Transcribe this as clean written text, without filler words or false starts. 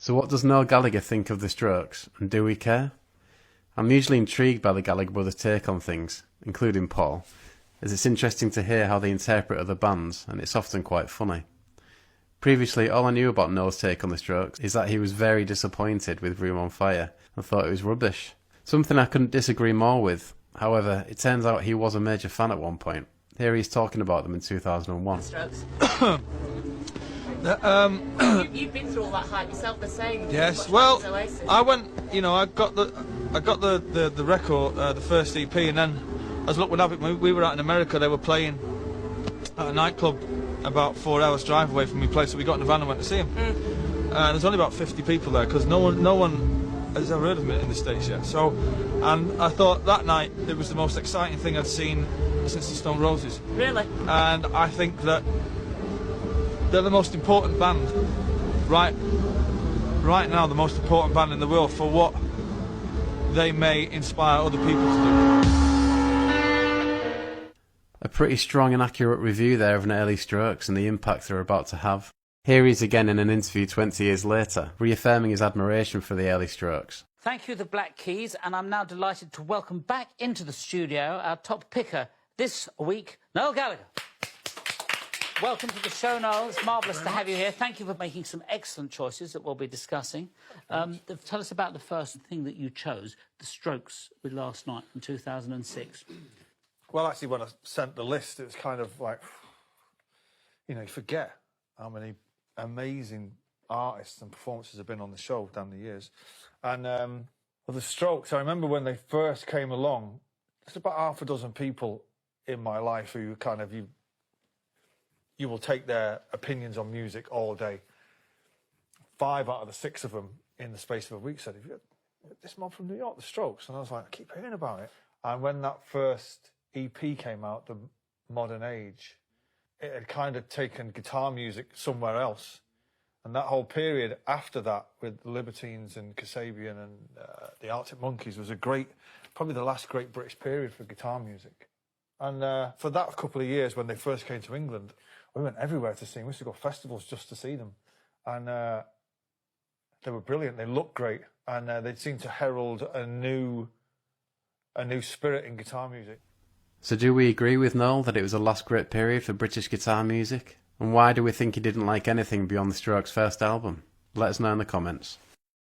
So what does Noel Gallagher think of the Strokes, and do we care? I'm usually intrigued by the Gallagher brothers' take on things, including Paul, as it's interesting to hear how they interpret other bands, and it's often quite funny. Previously, all I knew about Noel's take on the Strokes is that he was very disappointed with Room on Fire and thought it was rubbish. Something I couldn't disagree more with. However, it turns out he was a major fan at one point. Here he's talking about them in 2001. Strokes. You've been through all that hype yourself. They're saying. Yes. Well, I went. You know, I got the record, the first EP, and then as luck would have it, when we were out in America, they were playing at a nightclub about 4 hours drive away from my place. So we got in the van and went to see them. And there's only about 50 people there because no one has ever heard of them in the States yet. So, and I thought that night it was the most exciting thing I'd seen since the Stone Roses. Really? And I think that they're the most important band right now, the most important band in the world for what they may inspire other people to do. A pretty strong and accurate review there of an early Strokes and the impact they're about to have. Here he is again in an interview 20 years later, reaffirming his admiration for the early Strokes. Thank you, the Black Keys, and I'm now delighted to welcome back into the studio our top picker this week, Noel Gallagher. Welcome to the show, Noel. It's marvellous to have you here. Thank you for making some excellent choices that we'll be discussing. Tell us about the first thing that you chose, the Strokes, with Last Night in 2006. Well, actually, when I sent the list, it was kind of like, you know, you forget how many amazing artists and performances have been on the show down the years. And well, the Strokes, I remember when they first came along, there's about half a dozen people in my life who kind of, you will take their opinions on music all day. 5 out of the 6 of them in the space of a week said, "Have you got this mob from New York, the Strokes?" And I was like, I keep hearing about it. And when that first EP came out, The Modern Age, it had kind of taken guitar music somewhere else. And that whole period after that with the Libertines and Kasabian and the Arctic Monkeys was probably the last great British period for guitar music. And for that couple of years when they first came to England, we went everywhere to see them. We used to go to festivals just to see them. And they were brilliant. They looked great. And they seemed to herald a new spirit in guitar music. So do we agree with Noel that it was the last great period for British guitar music? And why do we think he didn't like anything beyond the Strokes' first album? Let us know in the comments.